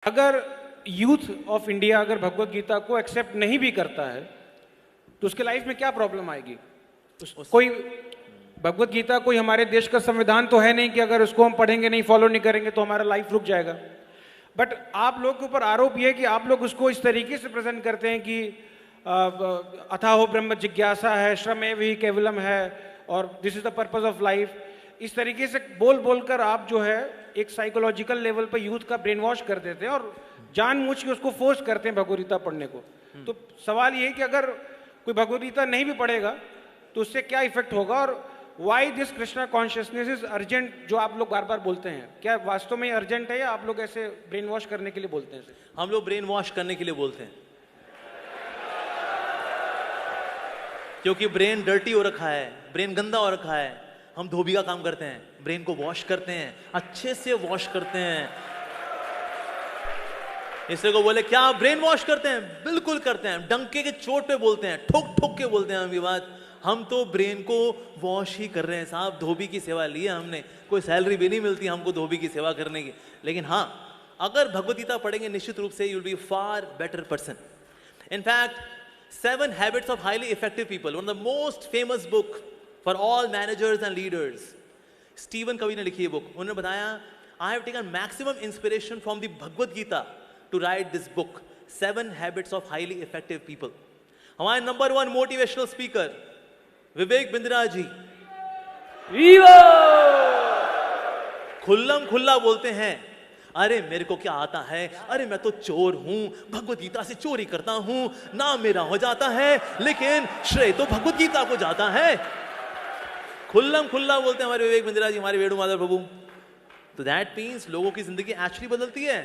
अगर youth of India अगर भगवत गीता को एक्सेप्ट नहीं भी करता है तो उसके लाइफ में क्या प्रॉब्लम आएगी? कोई भगवत गीता कोई हमारे देश का संविधान तो है नहीं कि अगर उसको हम पढ़ेंगे नहीं, फॉलो नहीं करेंगे तो हमारा लाइफ रुक जाएगा। बट आप लोग के ऊपर आरोप ये है कि आप लोग उसको इस तरीके से प्रेजेंट करते हैं कि अथाहो ब्रह्म जिज्ञासा है, श्रमेव ही केवलम है और this is the purpose of life. इस तरीके से बोल बोलकर आप जो है एक साइकोलॉजिकल लेवल पर यूथ का ब्रेन वॉश कर देते हैं और जानबूझ के उसको फोर्स करते हैं भगवत गीता पढ़ने को। तो सवाल ये है कि अगर कोई भगवत गीता नहीं भी पढ़ेगा तो उससे क्या इफेक्ट होगा और why this Krishna consciousness is urgent, जो आप लोग बार बार बोलते हैं, क्या वास्तव में अर्जेंट है या आप लोग ऐसे ब्रेन वॉश करने के लिए बोलते हैं? हम लोग ब्रेन वॉश करने के लिए बोलते हैं, क्योंकि ब्रेन डर्टी हो रखा है, ब्रेन गंदा हो रखा है। हम धोबी का काम करते हैं, ब्रेन को वॉश करते हैं, अच्छे से वॉश करते हैं। इससे को बोले क्या ब्रेन वॉश करते हैं? बिल्कुल करते हैं, डंके के चोट पे बोलते हैं, ठोक ठोक के बोलते हैं। हम ये बात, हम तो ब्रेन को वॉश ही कर रहे हैं साहब। धोबी की सेवा ली है हमने, कोई सैलरी भी नहीं मिलती हमको धोबी की सेवा करने की। लेकिन हाँ, अगर भगवत गीता पढ़ेंगे निश्चित रूप से you will be far better person. In fact 7 Habits of Highly Effective People, one of the most famous book for all managers and leaders. Steven कवी ने लिखी है बुक। उन्होंने बताया, I have taken maximum inspiration from the Bhagavad Gita to write this book, 7 Habits of Highly Effective People. हमारे number 1 motivational speaker Vivek Bindra ji खुल्लम खुल्ला बोलते हैं, अरे मेरे को क्या आता है, अरे मैं तो चोर हूं, भगवत गीता से चोरी करता हूं, नाम मेरा हो जाता है लेकिन श्रेय तो भगवत गीता को जाता है। खुल्लम खुल्ला बोलते हैं हमारे विवेक बिंद्रा जी, हमारे वेणुमाधव प्रभु। तो दैट मीन्स लोगों की जिंदगी एक्चुअली बदलती है।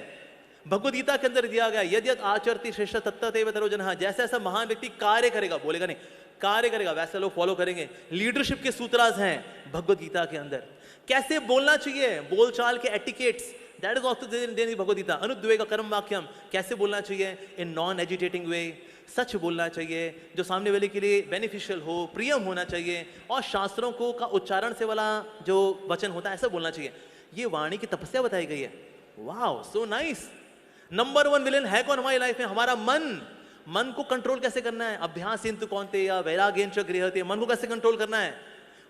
भगवत गीता के अंदर दिया गया, यदि आचरति श्रेष्ठ तत्तदेव तरो जनः, जैसा ऐसा महान व्यक्ति कार्य करेगा, बोलेगा नहीं, कार्य करेगा, वैसे लोग फॉलो करेंगे। लीडरशिप के सूत्रास हैं भगवत गीता के अंदर। कैसे बोलना चाहिए, बोलचाल के etiquettes, that is also there in Bhagavad Gita. अनुद्वेग कर्म वाक्यम, कैसे बोलना चाहिए इन नॉन एजिटेटिंग वे, सच बोलना चाहिए जो सामने वाले के लिए बेनिफिशियल हो, प्रियम होना चाहिए, और शास्त्रों को का उच्चारण से वाला जो वचन होता है ऐसा बोलना चाहिए। ये वाणी की तपस्या बताई गई है। Wow, so nice. Number 1 villain है कौन हमारी लाइफ में? हमारा मन। मन को कंट्रोल कैसे करना है? अभ्यास इंतु कौन्ते या वैराग्येन च गृह्यते, मन को कैसे कंट्रोल करना है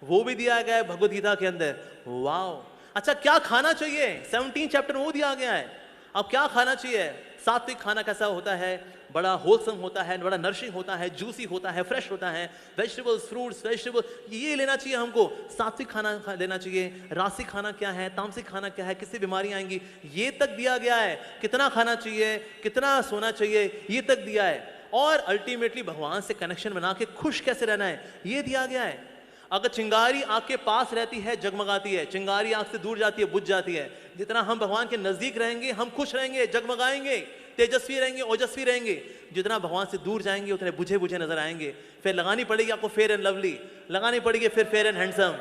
वो भी दिया गया है भगवत गीता के अंदर। वाओ। अच्छा, क्या खाना चाहिए? 17 चैप्टर वो दिया गया है। अब क्या खाना चाहिए? सात्विक खाना कैसा होता है? बड़ा होलसम होता है, बड़ा नरिशिंग होता है, जूसी होता है, फ्रेश होता है, वेजिटेबल्स, फ्रूट्स, वेजिटेबल, ये लेना चाहिए हमको। सात्विक खाना लेना चाहिए। रासिक खाना क्या है, तामसिक खाना क्या है, किससे बीमारियां आएंगी, ये तक दिया गया है। कितना खाना चाहिए, कितना सोना चाहिए, ये तक दिया है। और अल्टीमेटली भगवान से कनेक्शन बना के खुश कैसे रहना है, ये दिया गया है। अगर चिंगारी आग के पास रहती है जगमगाती है, चिंगारी आग से दूर जाती है बुझ जाती है। जितना हम भगवान के नजदीक रहेंगे हम खुश रहेंगे, जगमगाएंगे, तेजस्वी रहेंगे, ओजस्वी रहेंगे। जितना भगवान से दूर जाएंगे उतने बुझे बुझे नजर आएंगे। फिर लगानी पड़ेगी आपको फेयर एंड लवली, लगानी पड़ेगी फिर फेयर एंड हैंडसम।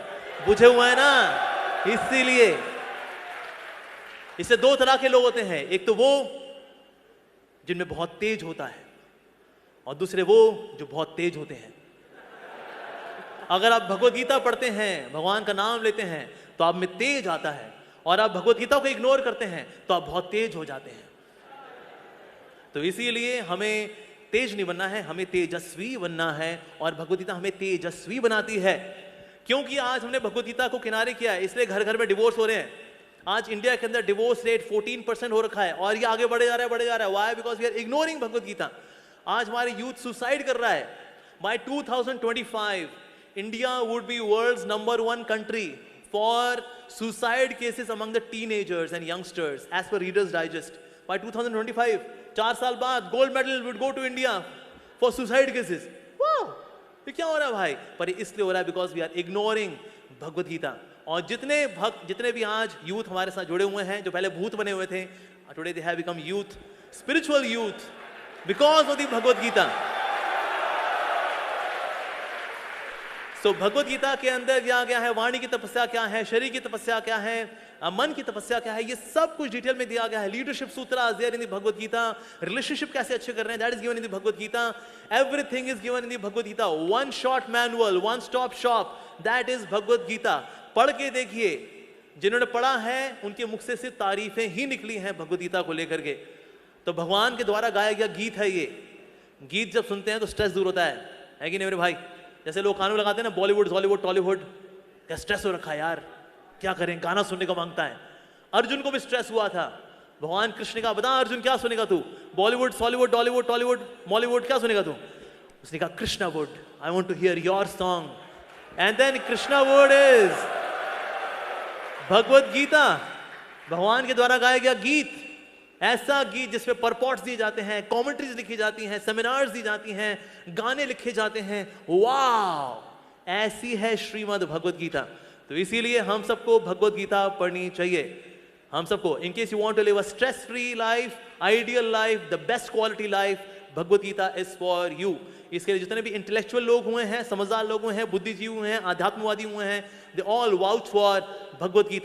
बुझे हुए हैं ना, इसीलिए इससे 2 तरह के लोग होते हैं। एक तो वो जिनमें बहुत तेज होता है और दूसरे वो जो बहुत तेज होते हैं। अगर आप भगवत गीता पढ़ते हैं, भगवान का नाम लेते हैं तो आप में तेज आता है, और आप भगवत गीता को इग्नोर करते हैं तो आप बहुत तेज हो जाते हैं। तो इसीलिए हमें तेज नहीं बनना है, हमें तेजस्वी बनना है, और भगवत गीता हमें तेजस्वी बनाती है। क्योंकि आज हमने भगवत गीता को किनारे किया है, इसलिए घर घर में डिवोर्स हो रहे हैं। आज इंडिया के अंदर डिवोर्स रेट 14% हो रखा है और ये आगे बढ़े जा रहा है, बढ़े जा रहा है। Why? Because we are ignoring Bhagavad Gita. आज हमारे यूथ सुसाइड कर रहा है। By 2025 India would be world's number 1 country for suicide cases among the teenagers and youngsters as per Reader's Digest. By 2025, 4 साल बाद gold medal would go to India for suicide cases. Wow! ये क्या हो रहा है भाई? पर इसलिए हो रहा है because we are ignoring Bhagavad Gita. और जितने भक्त, जितने भी आज यूथ हमारे साथ जुड़े हुए हैं, जो पहले भूत बने हुए थे, today they have become youth, spiritual youth because of the Bhagavad Gita. तो भगवत गीता के अंदर दिया गया है वाणी की तपस्या क्या है, शरीर की तपस्या क्या है, मन की तपस्या क्या है, ये सब कुछ डिटेल में दिया गया है। लीडरशिप सूत्र there in the Bhagavad Gita. Relationship कैसे अच्छे कर रहे हैं, that is given in the Bhagavad Gita. Everything is given in the Bhagavad Gita. One shot manual, one stop shop, that is Bhagavad Gita. पढ़ के देखिए, जिन्होंने पढ़ा है उनके मुख से सिर्फ तारीफें ही निकली हैं भगवत गीता को लेकर के। तो भगवान के द्वारा गाया गया गीत है ये। गीत जब सुनते हैं तो स्ट्रेस दूर होता है कि नहीं मेरे भाई? जैसे लोग कानून लगाते हैं ना, बॉलीवुड हॉलीवुड टॉलीवुड, क्या स्ट्रेस हो रखा है यार, क्या करें, गाना सुनने को मांगता है। अर्जुन को भी स्ट्रेस हुआ था। भगवान कृष्ण ने कहा, बता अर्जुन क्या सुनेगा तू, Bollywood Hollywood Tollywood Tollywood Mollywood, क्या सुनेगा तू? उसने कहा Krishna wood, I want to hear your song. And then Krishna wood is Bhagavad Gita, भगवान के द्वारा गाया गया गीत। ऐसा गीत जिसमें परपॉट्स दिए जाते हैं, कमेंट्रीज लिखी जाती हैं, सेमिनार्स दी जाती हैं, गाने लिखे जाते हैं। वाह, ऐसी है श्रीमद् भगवत गीता। तो इसीलिए हम सबको भगवत गीता पढ़नी चाहिए। हम सबको, in case you want to live a stress free life, ideal life, the best quality life, Bhagavad Gita is for you. इसके लिए जितने भी इंटेलेक्चुअल लोग हुए हैं, समझदार लोग हुए हैं, बुद्धिजीवी हुए हैं, आध्यात्मवादी हुए हैं, they all vouch for Bhagavad Gita.